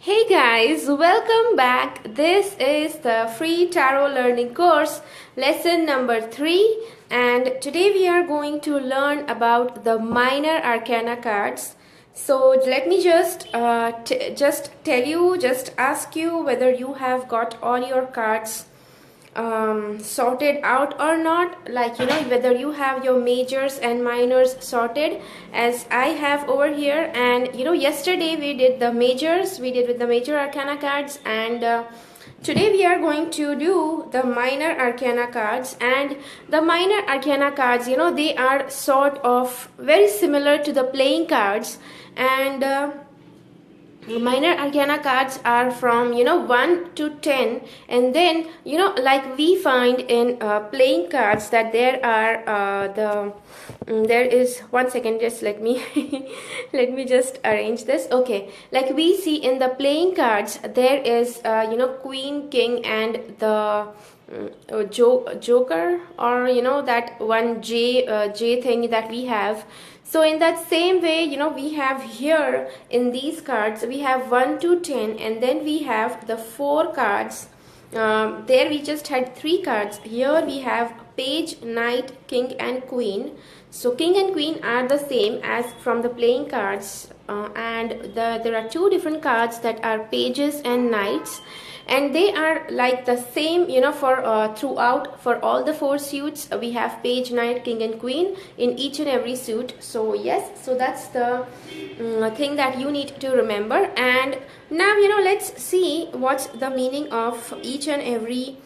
Hey guys, welcome back. This is the free tarot learning course, lesson number 3, and today we are going to learn about the minor arcana cards. So let me just ask you whether you have got all your cards sorted out or not, like whether you have your majors and minors sorted as I have over here. And yesterday we did the majors, we did with the major arcana cards, and today we are going to do the minor arcana cards. And the minor arcana cards, they are sort of very similar to the playing cards, and minor arcana cards are from 1 to 10, and then like we find in playing cards that there are there is, one second, just let me let me just arrange this. Okay, like we see in the playing cards there is queen, king, and the joker, or that one J thing that we have. So in that same way, we have here in these cards, we have 1 to 10, and then we have the 4 cards. There we just had 3 cards. Here we have page, knight, king, and queen. So king and queen are the same as from the playing cards, and there are 2 different cards that are pages and knights, and they are like the same for throughout, for all the 4 suits. We have page, knight, king, and queen in each and every suit. So yes, so that's the thing that you need to remember. And now let's see what's the meaning of each and every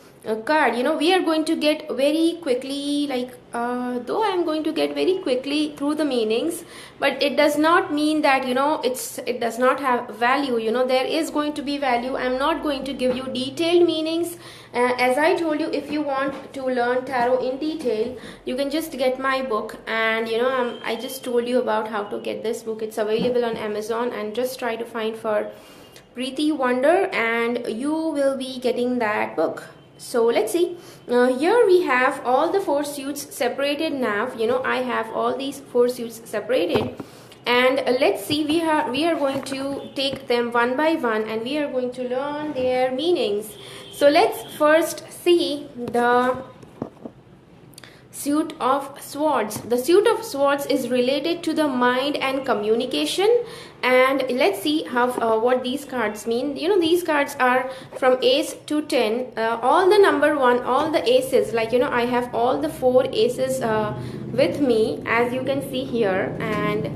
card. We are going to get very quickly, like though I am going to get very quickly through the meanings, but it does not mean that it does not have value. There is going to be value. I am not going to give you detailed meanings. As I told you, if you want to learn tarot in detail, you can just get my book, and I just told you about how to get this book. It's available on Amazon, and just try to find for Priti Wonder and you will be getting that book. So let's see. Here we have all the 4 suits separated now. I have all these 4 suits separated, and let's see, we are going to take them one by one, and we are going to learn their meanings. So let's first see the suit of swords. The suit of swords is related to the mind and communication, and let's see how what these cards mean. These cards are from ace to 10, all the number 1, all the aces, like I have all the 4 aces with me, as you can see here, and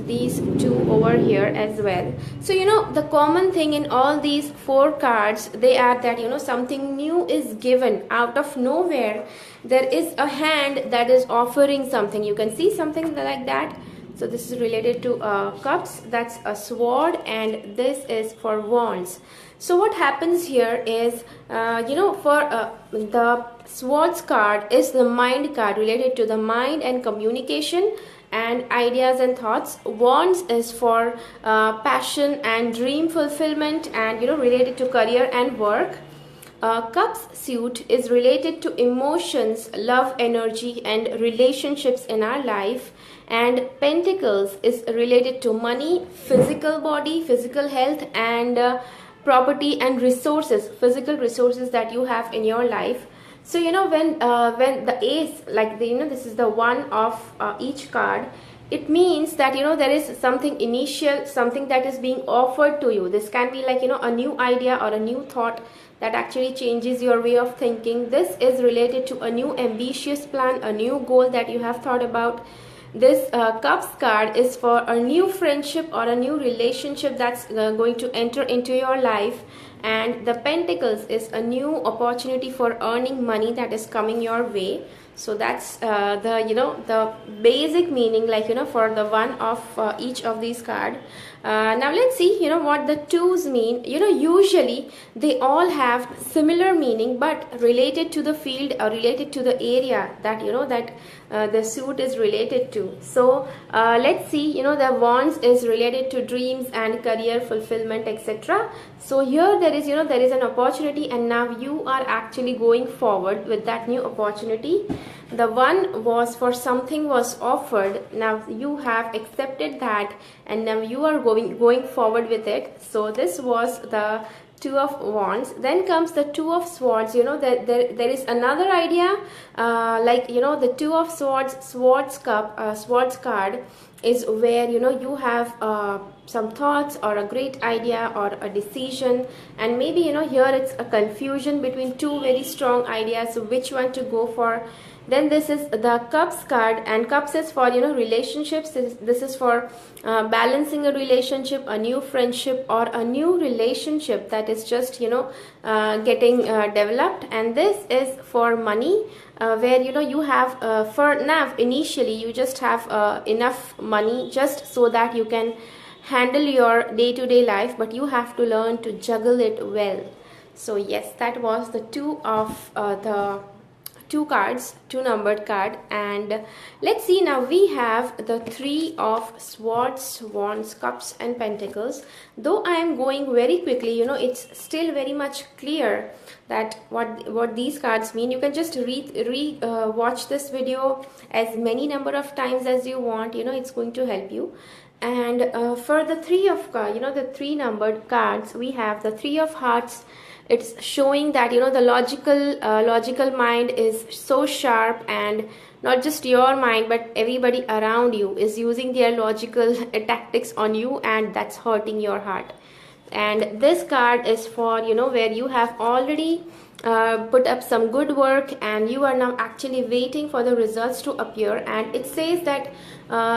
these 2 over here as well. So the common thing in all these 4 cards, they are that something new is given out of nowhere. There is a hand that is offering something. You can see something like that. So this is related to cups, that's a sword, and this is for wands. So what happens here is, for the swords card is the mind card, related to the mind and communication and ideas and thoughts. Wands is for passion and dream fulfillment, and related to career and work. Cups suit is related to emotions, love, energy, and relationships in our life. And Pentacles is related to money, physical body, physical health, and property and resources, physical resources that you have in your life. So when the ace, like this is the one of each card, it means that there is something initial, something that is being offered to you. This can be like a new idea or a new thought that actually changes your way of thinking. This is related to a new ambitious plan, a new goal that you have thought about. This cups card is for a new friendship or a new relationship that's going to enter into your life. And the pentacles is a new opportunity for earning money that is coming your way. So that's the basic meaning, like for the one of each of these cards. Now let's see what the 2s mean. Usually they all have similar meaning, but related to the field or related to the area that the suit is related to. So let's see, the wands is related to dreams and career fulfillment, etc. So here there is, there is an opportunity, and now you are actually going forward with that new opportunity. The one was for something was offered, now you have accepted that, and now you are going forward with it. So this was the Two of Wands. Then comes the Two of Swords. There is another idea, the Two of Swords, Swords card is where you have some thoughts or a great idea or a decision, and maybe here it's a confusion between two very strong ideas, so which one to go for. Then this is the Cups card, and Cups is for relationships. This is for balancing a relationship, a new friendship, or a new relationship that is just getting developed. And this is for money, where you have for now initially you just have enough money just so that you can handle your day-to-day life, but you have to learn to juggle it well. So yes, that was the two cards, two numbered card. And let's see, now we have the Three of Swords, Wands, Cups and Pentacles. Though I am going very quickly, it's still very much clear that what these cards mean. You can just watch this video as many number of times as you want. It's going to help you. And for the the three numbered cards, we have the Three of Hearts. It's showing that the logical mind is so sharp, and not just your mind but everybody around you is using their logical tactics on you, and that's hurting your heart. And this card is for where you have already put up some good work, and you are now actually waiting for the results to appear, and it says that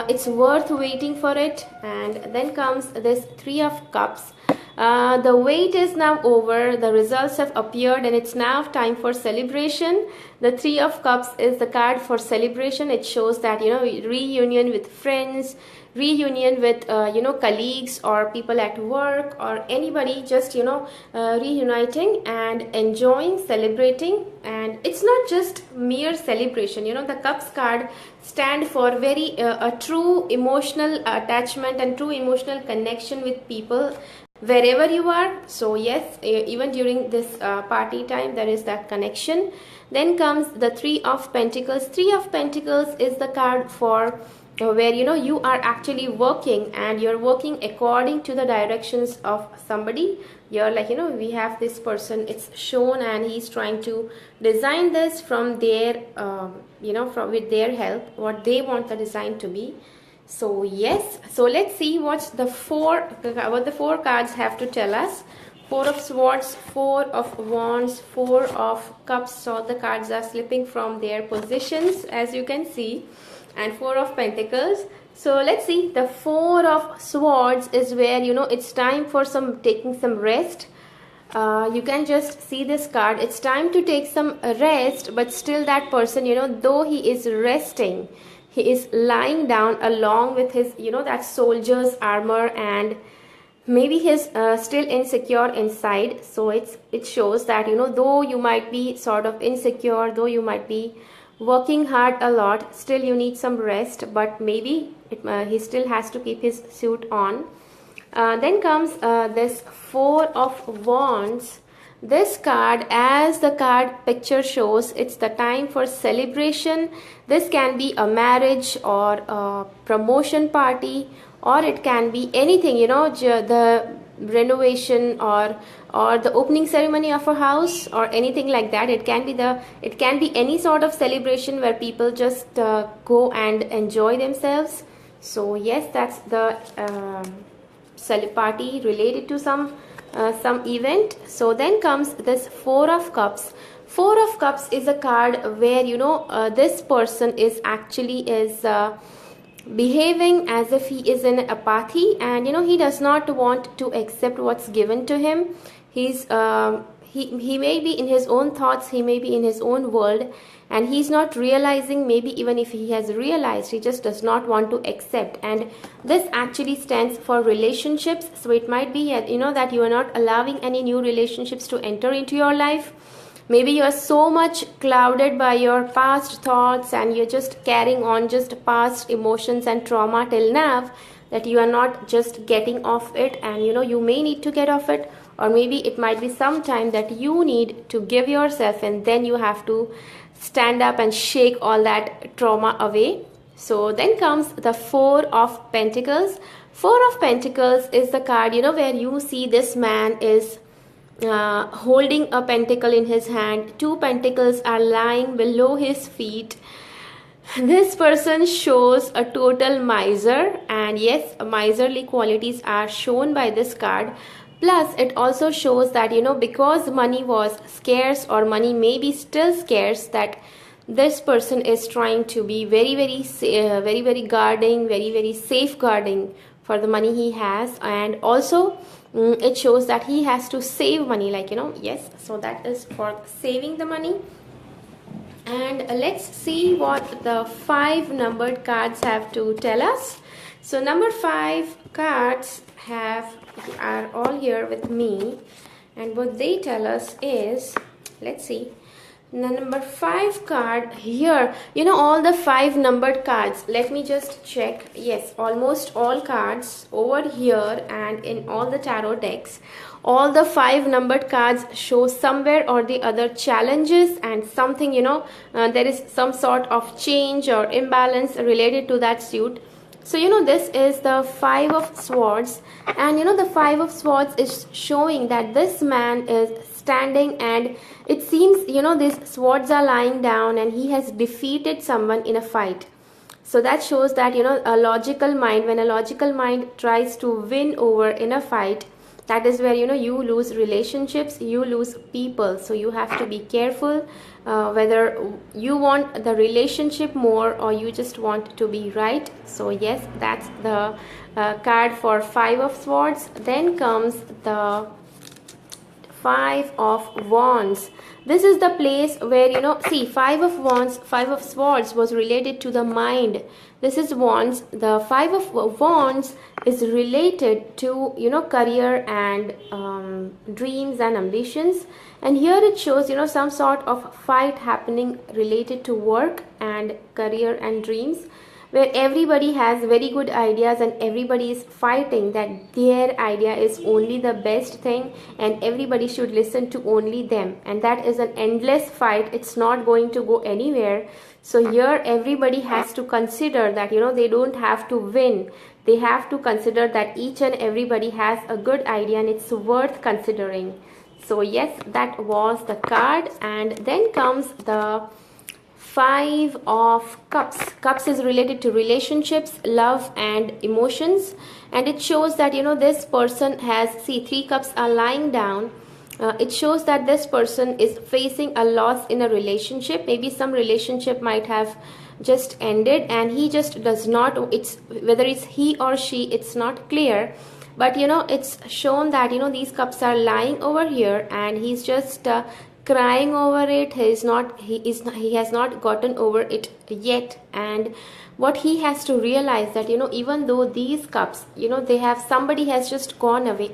it's worth waiting for it. And then comes this Three of Cups. The wait is now over, the results have appeared, and it's now time for celebration. The Three of Cups is the card for celebration. It shows that reunion with friends, reunion with colleagues or people at work, or anybody just reuniting and enjoying, celebrating. And it's not just mere celebration. The Cups card stand for very a true emotional attachment and true emotional connection with people wherever you are. So yes, even during this party time, there is that connection. Then comes the Three of Pentacles. Three of Pentacles is the card for where you are actually working, and you're working according to the directions of somebody. You're like we have this person, it's shown, and he's trying to design this from their with their help, what they want the design to be. So yes, so let's see what the four cards have to tell us. Four of Swords, Four of Wands, Four of Cups. So the cards are slipping from their positions, as you can see, and Four of Pentacles. So let's see, the Four of Swords is where it's time for taking some rest. You can just see this card. It's time to take some rest, but still that person, though he is resting, he is lying down along with his that soldier's armor, and maybe he's still insecure inside. So it shows that though you might be sort of insecure, though you might be working hard a lot, still you need some rest, but maybe he still has to keep his suit on. Then comes this Four of Wands. This card, as the card picture shows, it's the time for celebration. This can be a marriage or a promotion party, or it can be anything, the renovation or the opening ceremony of a house or anything like that. It can be any sort of celebration where people just go and enjoy themselves. So yes, that's the party related to some event. So then comes this Four of Cups. Four of Cups is a card where this person is actually behaving as if he is in apathy, and he does not want to accept what's given to him. He's he may be in his own thoughts, he may be in his own world, and he's not realizing. Maybe even if he has realized, he just does not want to accept. And this actually stands for relationships. So it might be that you are not allowing any new relationships to enter into your life. Maybe you are so much clouded by your past thoughts, and you're just carrying on just past emotions and trauma till now, that you are not just getting off it, and you may need to get off it, or maybe it might be some time that you need to give yourself, and then you have to stand up and shake all that trauma away. So then comes the Four of Pentacles. Four of Pentacles is the card where you see this man is holding a pentacle in his hand. Two pentacles are lying below his feet. This person shows a total miser, and yes, miserly qualities are shown by this card. Plus it also shows that because money was scarce, or money may be still scarce, that this person is trying to be very guarding, very safeguarding for the money he has. And also it shows that he has to save money, yes, so that is for saving the money. And let's see what the 5 numbered cards have to tell us. So number 5 cards are all here with me, and what they tell us is, let's see, the number 5 card here, all the 5 numbered cards, let me just check. Yes, almost all cards over here and in all the tarot decks, all the 5 numbered cards show somewhere or the other challenges, and something there is some sort of change or imbalance related to that suit. So this is the 5 of Swords, and the 5 of Swords is showing that this man is standing, and it seems these swords are lying down, and he has defeated someone in a fight. So that shows that a logical mind, when a logical mind tries to win over in a fight, that is where you lose relationships, you lose people. So you have to be careful whether you want the relationship more, or you just want to be right. So yes, that's the card for 5 of Swords. Then comes the 5 of Wands. This is the place where see, 5 of Wands, 5 of Swords was related to the mind. This is Wands. The 5 of Wands is related to career and dreams and ambitions. And here it shows some sort of fight happening related to work and career and dreams, where everybody has very good ideas and everybody is fighting that their idea is only the best thing and everybody should listen to only them, and that is an endless fight. It's not going to go anywhere. So here everybody has to consider that they don't have to win. They have to consider that each and everybody has a good idea and it's worth considering. So yes, that was the card. And then comes the 5 of Cups. Cups is related to relationships, love and emotions, and it shows that this person has, see, 3 cups are lying down. It shows that this person is facing a loss in a relationship. Maybe some relationship might have just ended and he just does not, it's whether it's he or she, it's not clear, but it's shown that these cups are lying over here and he's just crying over it. He has not gotten over it yet. And what he has to realize that even though these cups, they have, somebody has just gone away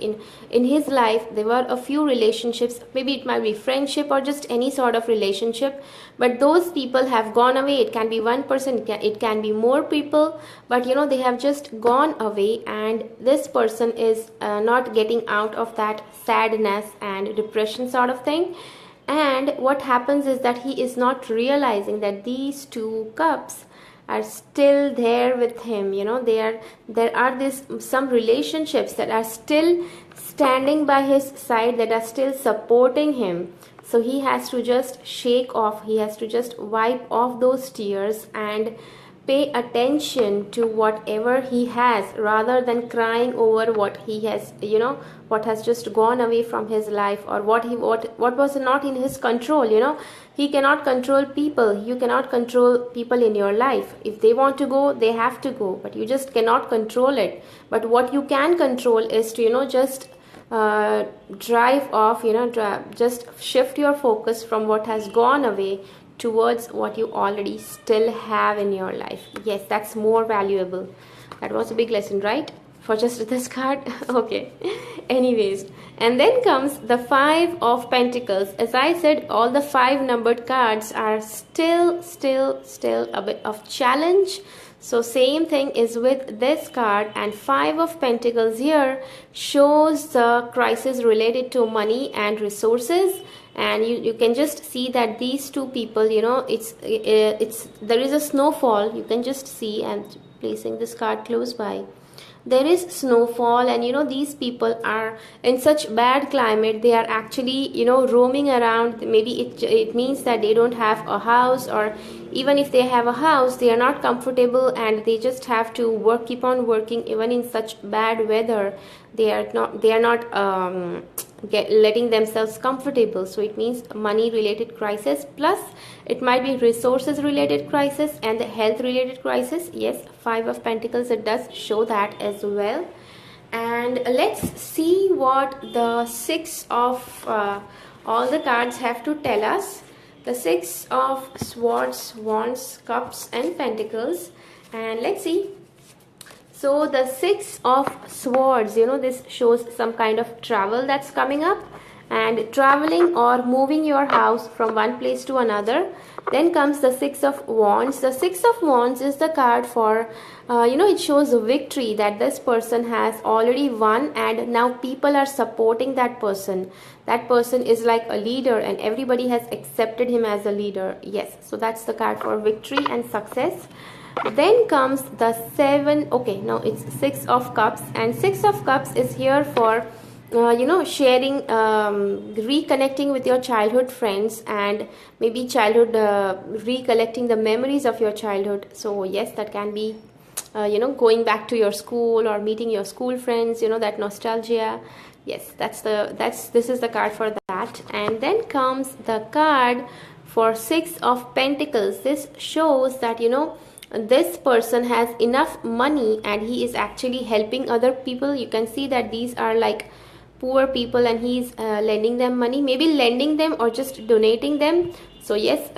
in his life. There were a few relationships, maybe it might be friendship or just any sort of relationship, but those people have gone away. It can be one person, it can be more people, but they have just gone away, and this person is not getting out of that sadness and depression sort of thing. And what happens is that he is not realizing that these 2 cups are still there with him. There are some relationships that are still standing by his side, that are still supporting him. So he has to just shake off, he has to just wipe off those tears and pay attention to whatever he has, rather than crying over what he has, what has just gone away from his life, or what was not in his control. He cannot control people. You cannot control people in your life. If they want to go, they have to go, but you just cannot control it. But what you can control is to just drive off, just shift your focus from what has gone away towards what you already still have in your life. Yes, that's more valuable. That was a big lesson, right? For just this card. Okay, anyways, and then comes the 5 of Pentacles. As I said, all the 5 numbered cards are still a bit of challenge. So same thing is with this card, and Five of Pentacles here shows the crisis related to money and resources. And you can just see that these two people, you know, it's there is a snowfall, you can just see. I'm placing this card close by. There is snowfall, and you know, these people are in such bad climate, they are actually, you know, roaming around. Maybe it means that they don't have a house, or even if they have a house, they are not comfortable, and they just have to work, keep on working even in such bad weather. They are not letting themselves comfortable. So it means money related crisis, plus it might be resources related crisis and the health related crisis. Yes, Five of Pentacles, it does show that as well. And let's see what the Six of all the cards have to tell us. The Six of Swords, Wands, Cups and Pentacles. And let's see. So the Six of Swords, you know, this shows some kind of travel that's coming up, and traveling or moving your house from one place to another. Then comes the Six of Wands. The Six of Wands is the card for, you know, it shows a victory, that this person has already won and now people are supporting that person. That person is like a leader and everybody has accepted him as a leader. Yes, so that's the card for victory and success. Then comes the Seven, okay, now it's Six of Cups, and Six of Cups is here for you know, sharing, reconnecting with your childhood friends, and maybe childhood, recollecting the memories of your childhood. So yes, that can be you know, going back to your school or meeting your school friends, you know, that nostalgia. Yes, this is the card for that. And then comes the card for Six of Pentacles. This shows that, you know, this person has enough money and he is actually helping other people. You can see that these are like poor people and he's lending them money, maybe lending them or just donating them. So yes,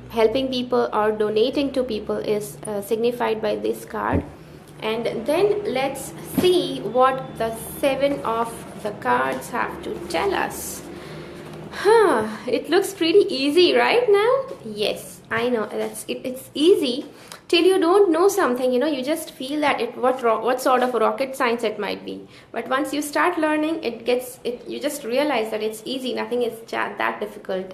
helping people or donating to people is signified by this card. And then let's see what the Seven of the cards have to tell us. It looks pretty easy right now. Yes, I know it's easy till you don't know something, you know, you just feel that what sort of rocket science it might be. But once you start learning, you just realize that it's easy, nothing is that difficult.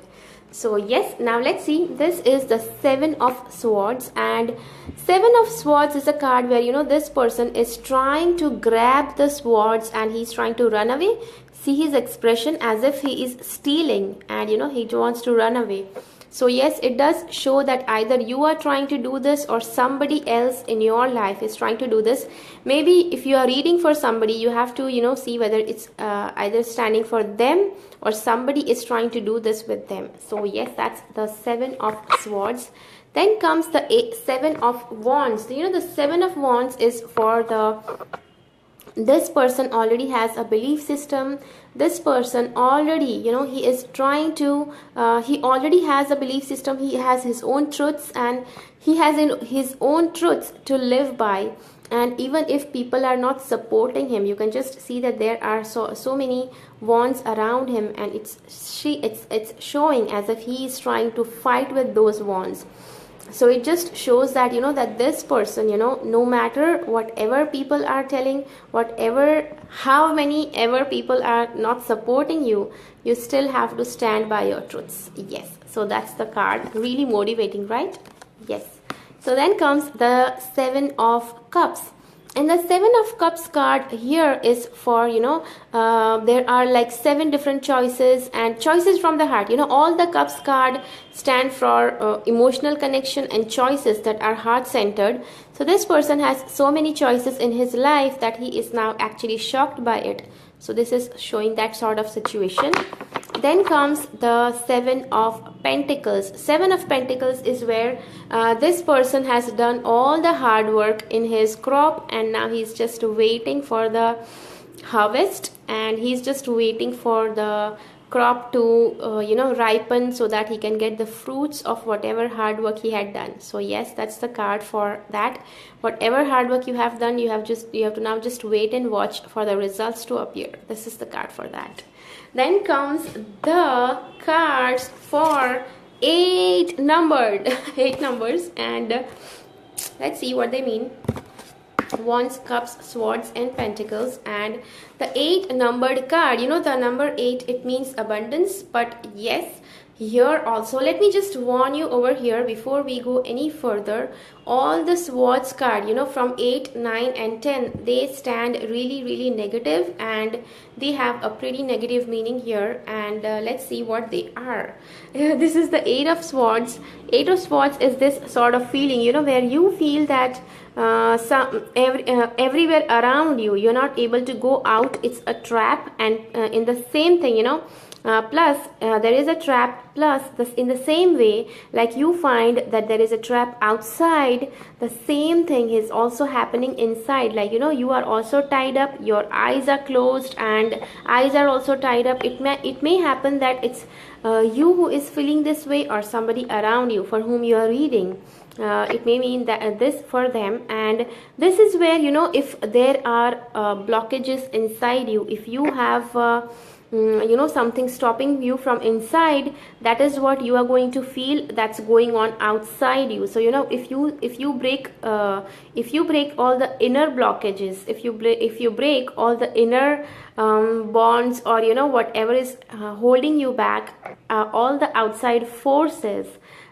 So yes, now let's see. This is the Seven of Swords, and Seven of Swords is a card where, you know, this person is trying to grab the swords and he's trying to run away. See his expression as if he is stealing, and you know, he wants to run away. So yes, it does show that either you are trying to do this or somebody else in your life is trying to do this. Maybe if you are reading for somebody, you have to, you know, see whether it's either standing for them or somebody is trying to do this with them. So yes, that's the Seven of Swords. Then comes the Seven of Wands. You know, the Seven of Wands is for this person already has a belief system. This person already, you know, he is trying to, he already has a belief system. He has his own truths and he has his own truths to live by. And even if people are not supporting him, you can just see that there are so many wands around him, and it's showing as if he is trying to fight with those wands. So it just shows that, you know, that this person, you know, no matter whatever people are telling, how many ever people are not supporting you, you still have to stand by your truths. Yes, so that's the card. Really motivating, right? Yes. So then comes the Seven of Cups. And the Seven of Cups card here is for, you know, there are like 7 different choices and choices from the heart. You know, all the Cups card stand for emotional connection and choices that are heart-centered. So this person has so many choices in his life that he is now actually shocked by it. So this is showing that sort of situation. Then comes the Seven of Pentacles. Seven of Pentacles is where this person has done all the hard work in his crop and now he's just waiting for the harvest, and he's just waiting for the crop to you know, ripen so that he can get the fruits of whatever hard work he had done. So yes, that's the card for that. Whatever hard work you have done, you have to now just wait and watch for the results to appear. This is the card for that. Then comes the cards for 8 numbered 8 numbers, and Let's see what they mean. Wands, cups, swords, and pentacles. And the 8 numbered card, you know, the number 8, it means abundance. But yes, here also, let me just warn you over here before we go any further. All the swords card, you know, from 8, 9, and 10, they stand really negative, and they have a pretty negative meaning here. And let's see what they are. This is the 8 of swords. 8 of swords is this sort of feeling, you know, where you feel that everywhere around you, you're not able to go out. It's a trap. And in the same thing, you know, plus there is a trap, plus this, in the same way, like you find that there is a trap outside, the same thing is also happening inside. Like, you know, you are also tied up, your eyes are closed and eyes are also tied up. It may happen that it's you who is feeling this way, or somebody around you for whom you are reading. It may mean that this for them. And this is where, you know, if there are blockages inside you, if you have you know, something stopping you from inside, that is what you are going to feel that's going on outside you. So, you know, if you break all the inner blockages, if you break all the inner bonds, or, you know, whatever is holding you back, all the outside forces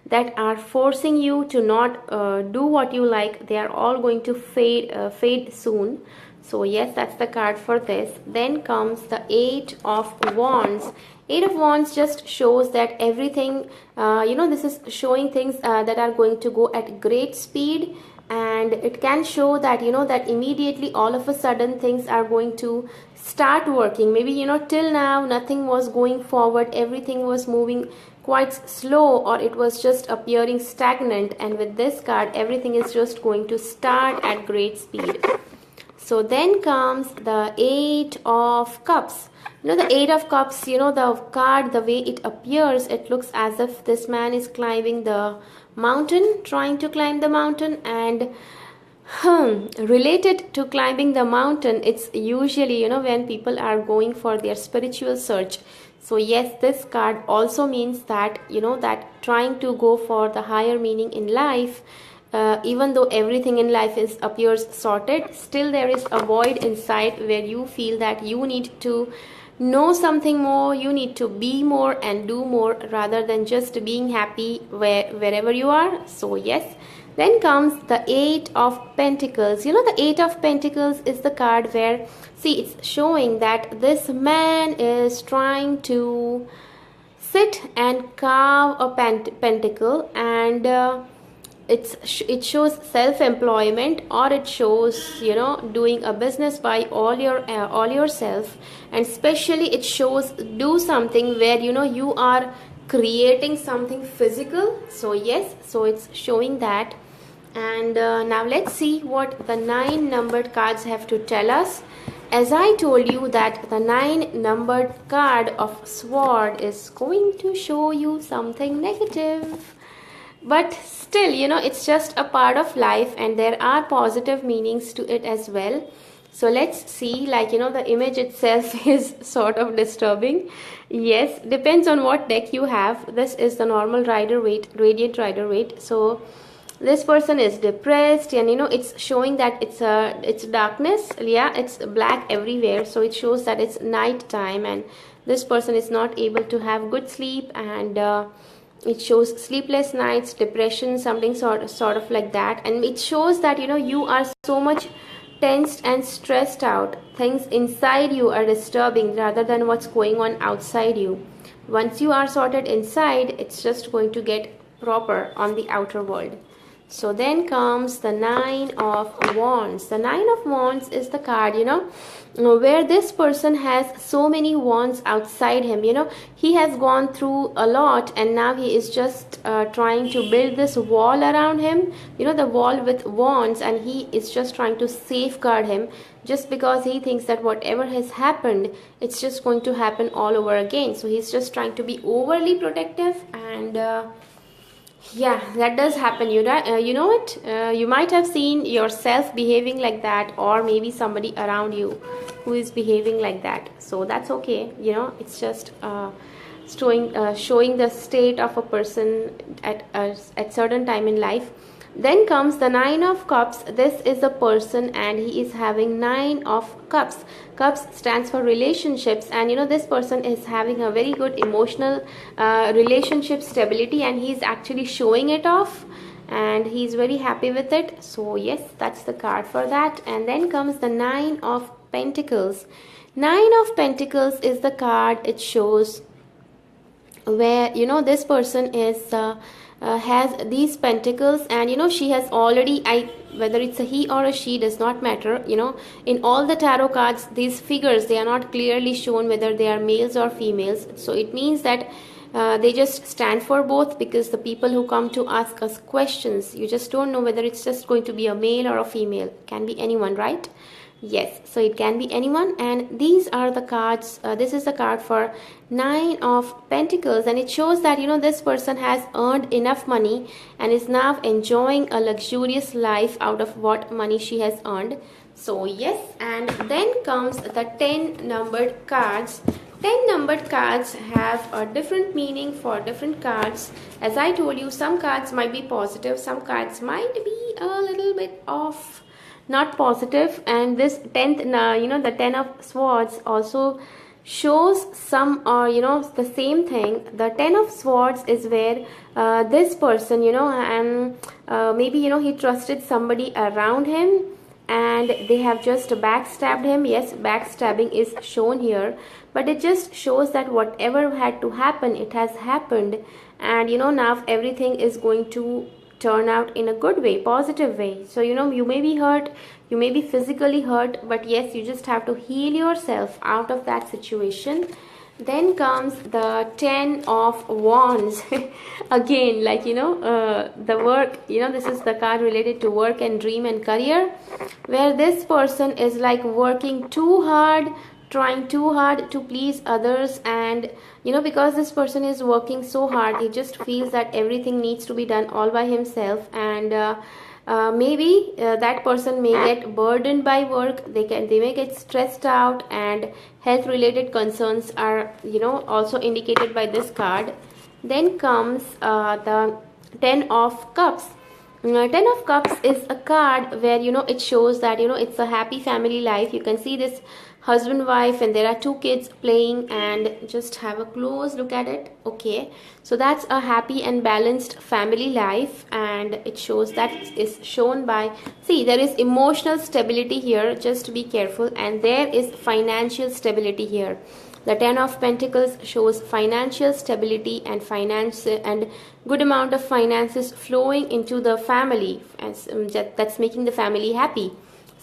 that are forcing you to not do what you like, they are all going to fade soon. So yes, that's the card for this. Then comes the 8 of Wands. 8 of Wands just shows that everything, you know, this is showing things that are going to go at great speed. And it can show that, you know, that immediately all of a sudden things are going to start working. Maybe, you know, till now nothing was going forward, everything was moving quite slow, or it was just appearing stagnant. And with this card, everything is just going to start at great speed. So then comes the 8 of Cups. You know, the 8 of Cups, you know, the card, the way it appears, it looks as if this man is climbing the mountain, trying to climb the mountain. And related to climbing the mountain, it's usually, you know, when people are going for their spiritual search. So yes, this card also means that, you know, that trying to go for the higher meaning in life, even though everything in life appears sorted, still there is a void inside where you feel that you need to know something more, you need to be more and do more, rather than just being happy wherever you are. So yes. Then comes the 8 of Pentacles. You know, the 8 of Pentacles is the card where, see, it's showing that this man is trying to sit and carve a pentacle, and it shows self-employment, or it shows, you know, doing a business by all yourself. And especially it shows do something where, you know, you are creating something physical. So yes, so it's showing that. And now let's see what the 9 numbered cards have to tell us. As I told you that the 9 numbered card of Sword is going to show you something negative. But still, you know, it's just a part of life, and there are positive meanings to it as well. So let's see, like, you know, the image itself is sort of disturbing. Yes, depends on what deck you have. This is the normal Rider-Waite, Radiant Rider-Waite. So this person is depressed, and, you know, it's showing that it's darkness. Yeah, it's black everywhere. So it shows that it's night time, and this person is not able to have good sleep, and it shows sleepless nights, depression, something sort of like that. And it shows that, you know, you are so much tensed and stressed out. Things inside you are disturbing rather than what's going on outside you. Once you are sorted inside, it's just going to get proper on the outer world. So then comes the 9 of Wands. The 9 of Wands is the card, you know, where this person has so many wands outside him. You know, he has gone through a lot, and now he is just trying to build this wall around him, you know, the wall with wands, and he is just trying to safeguard him, just because he thinks that whatever has happened, it's just going to happen all over again. So he's just trying to be overly protective, and yeah, that does happen. You know it. You might have seen yourself behaving like that, or maybe somebody around you who is behaving like that. So that's okay. You know, it's just showing the state of a person at certain time in life. Then comes the Nine of Cups. This is a person and he is having Nine of Cups. Cups stands for relationships, and this person is having a very good emotional relationship stability, and he is actually showing it off, and he's very happy with it. So yes, that's the card for that. And then comes the Nine of Pentacles. Nine of Pentacles is the card. It shows where this person is has these pentacles, and she has already, whether it's a he or a she does not matter. In all the tarot cards, these figures, they are not clearly shown whether they are males or females, so it means that they just stand for both, because the people who come to ask us questions, you just don't know whether it's just going to be a male or a female. Can be anyone, right? Yes, so it can be anyone. And these are the cards. This is the card for Nine of Pentacles, and it shows that this person has earned enough money and is now enjoying a luxurious life out of what money she has earned. So yes, and then comes the 10 numbered cards. 10 numbered cards have a different meaning for different cards. As I told you, some cards might be positive, some cards might be a little bit off, not positive. And this 10th, the 10 of Swords also shows some, the same thing. The 10 of Swords is where this person, and maybe he trusted somebody around him and they have just backstabbed him. Yes, backstabbing is shown here, but it just shows that whatever had to happen, it has happened, and now everything is going to turn out in a good way, positive way. So you may be hurt, you may be physically hurt, but yes, you just have to heal yourself out of that situation. Then comes the 10 of Wands. Again, like the work, this is the card related to work and dream and career, where this person is like working too hard, trying too hard to please others, and because this person is working so hard, he just feels that everything needs to be done all by himself, and maybe that person may get burdened by work. They may get stressed out, and health related concerns are also indicated by this card. Then comes the 10 of Cups. 10 of Cups is a card where it shows that it's a happy family life. You can see this husband, wife, and there are two kids playing, and just have a close look at it. Okay, so that's a happy and balanced family life, and it shows that is shown by, see, there is emotional stability here, just be careful, and there is financial stability here. The 10 of Pentacles shows financial stability and finance, and good amount of finances flowing into the family, as that's making the family happy.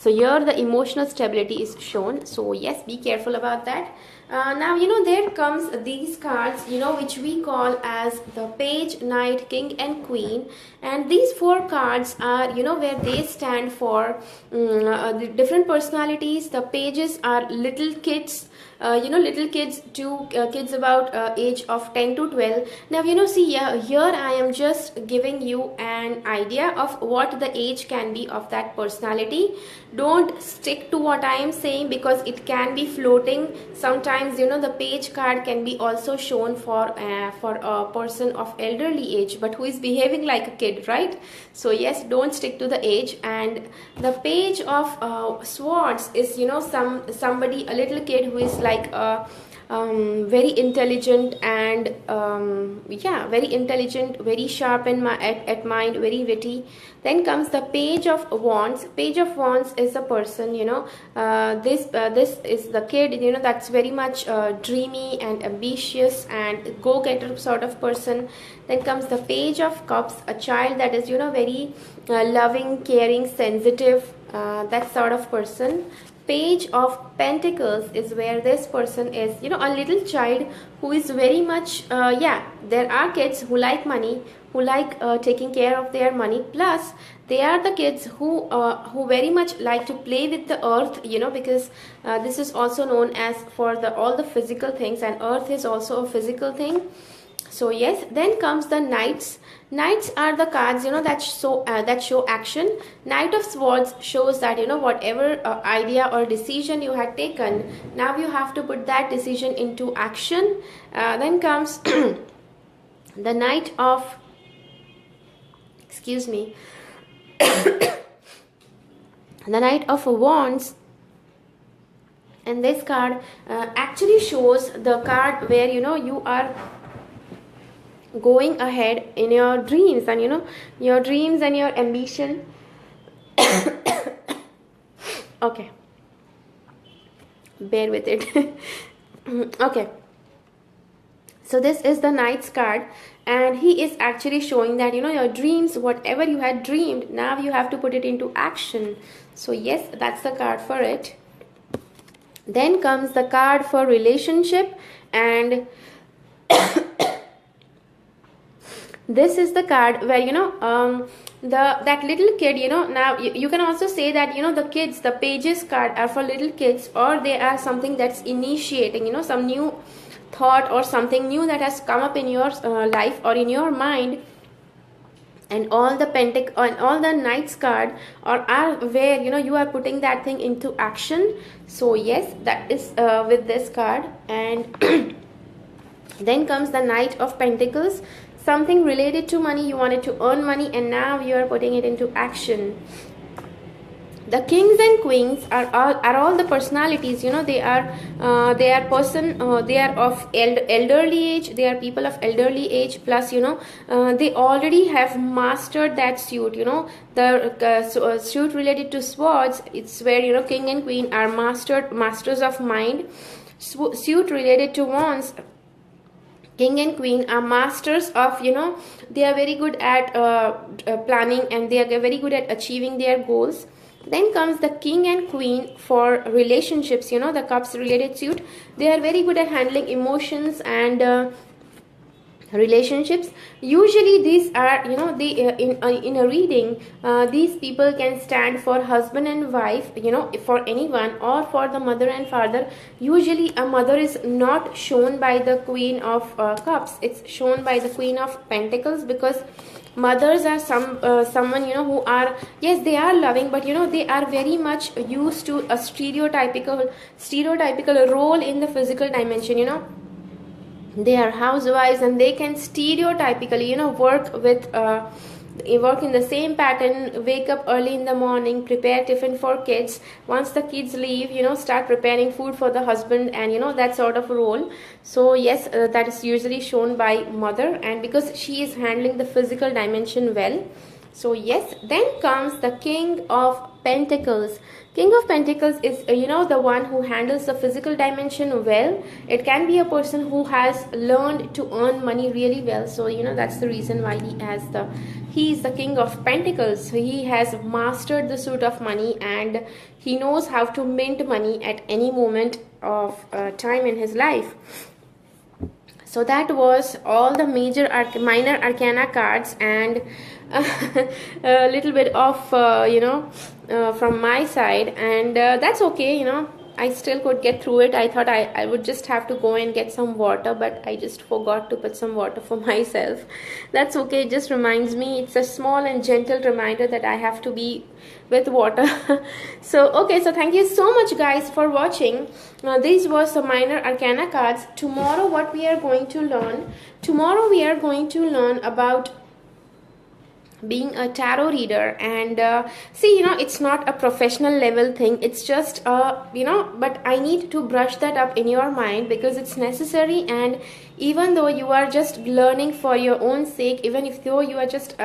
So here the emotional stability is shown. So yes, be careful about that. Now there comes these cards which we call as the Page, Knight, King and Queen, and these four cards are where they stand for the different personalities. The pages are little kids, little kids to kids about age of 10 to 12. Now see here I am just giving you an idea of what the age can be of that personality. Don't stick to what I am saying, because it can be floating. Sometimes the page card can be also shown for a person of elderly age, but who is behaving like a kid, right? So yes, don't stick to the age. And the Page of Swords is somebody, a little kid who is like very intelligent, and very intelligent, very sharp at mind, very witty. Then comes the Page of Wands. Page of Wands is a person, this is the kid, that's very much dreamy and ambitious and go-getter sort of person. Then comes the Page of Cups, a child that is very loving, caring, sensitive, that sort of person. Page of Pentacles is where this person is, a little child who is very much, there are kids who like money, who like taking care of their money. Plus, they are the kids who very much like to play with the earth, because this is also known as for all the physical things, and earth is also a physical thing. So yes, then comes the Knights. Knights are the cards that show action. Knight of Swords shows that whatever idea or decision you had taken, now you have to put that decision into action. Then comes the Knight of, excuse me, The Knight of Wands, and this card actually shows the card where you are going ahead in your dreams, and your dreams and your ambition. Okay, bear with it. Okay, so this is the Knight's card, and he is actually showing that your dreams, whatever you had dreamed, now you have to put it into action. So yes, that's the card for it. Then comes the card for relationship, and this is the card where that little kid, now you can also say that the kids, the pages card are for little kids, or they are something that's initiating some new thought or something new that has come up in your life or in your mind. And all the Knights card are where you are putting that thing into action. So yes, that is with this card. And then comes the Knight of Pentacles, something related to money. You wanted to earn money, and now you are putting it into action. The Kings and Queens are all the personalities. They are they are of elderly age. They are people of elderly age, plus they already have mastered that suit. The suit related to swords, it's where King and Queen are masters of mind. Suit related to wands, King and Queen are masters of they are very good at planning, and they are very good at achieving their goals. Then comes the King and Queen for relationships, the Cups related suit. They are very good at handling emotions and relationships. Usually these are they in a reading, these people can stand for husband and wife, for anyone, or for the mother and father. Usually a mother is not shown by the Queen of Cups, it's shown by the Queen of Pentacles, because mothers are someone who are, yes, they are loving, but they are very much used to a stereotypical role in the physical dimension. They are housewives, and they can stereotypically work in the same pattern, wake up early in the morning, prepare tiffin for kids. Once the kids leave, start preparing food for the husband, and that sort of role. So yes, that is usually shown by mother, and because she is handling the physical dimension well. So yes, then comes the King of Pentacles. King of Pentacles is the one who handles the physical dimension well. It can be a person who has learned to earn money really well. So that's the reason why he is the King of Pentacles. He has mastered the suit of money, and he knows how to mint money at any moment of time in his life. So that was all the minor arcana cards, and a little bit of from my side, and that's okay. I still could get through it. I thought I would just have to go and get some water, but I just forgot to put some water for myself. That's okay. It just reminds me, it's a small and gentle reminder that I have to be with water. So okay, so thank you so much guys for watching. These were some minor arcana cards. Tomorrow what we are going to learn? Tomorrow we are going to learn about being a tarot reader, and see, it's not a professional level thing. It's just but I need to brush that up in your mind, because it's necessary. And even though you are just learning for your own sake, even if though you are just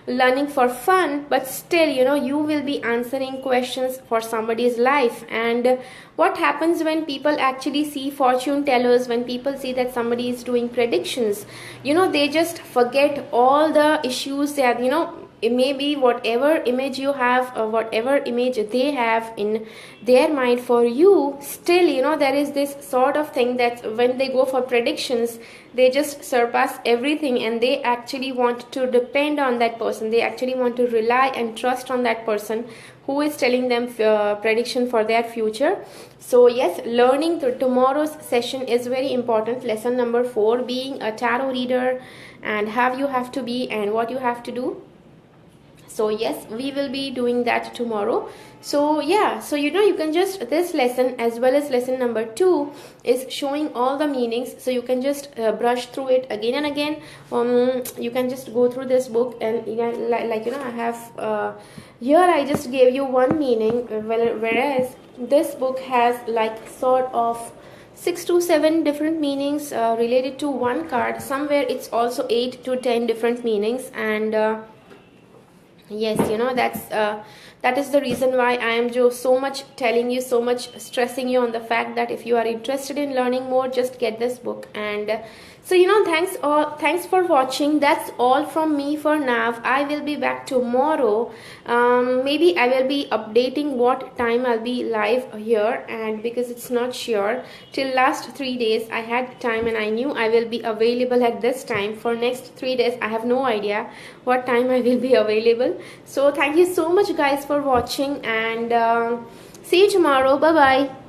learning for fun, but still you will be answering questions for somebody's life. And what happens when people actually see fortune tellers, when people see that somebody is doing predictions, they just forget all the issues that it may be whatever image you have, or whatever image they have in their mind for you. Still there is this sort of thing that when they go for predictions, they just surpass everything, and they actually want to depend on that person. They actually want to rely and trust on that person who is telling them prediction for their future. So yes, learning through tomorrow's session is very important. Lesson number 4, being a tarot reader, and how you have to be and what you have to do. So yes, we will be doing that tomorrow. So yeah, so you know, you can just, this lesson as well as lesson number 2 is showing all the meanings, so you can just brush through it again and again. You can just go through this book, and you know, like you know, I have here I just gave you one meaning, whereas this book has like sort of 6 to 7 different meanings related to one card. Somewhere it's also 8 to 10 different meanings, and yes, you know, that is the reason why I am just so much telling you, so much stressing you on the fact that if you are interested in learning more, just get this book. And so you know, thanks for watching. That's all from me for now. I will be back tomorrow. Maybe I will be updating what time I'll be live here, and because it's not sure, till last 3 days I had time and I knew I will be available at this time. For next 3 days I have no idea what time I will be available. So thank you so much guys for watching, and see you tomorrow. Bye bye.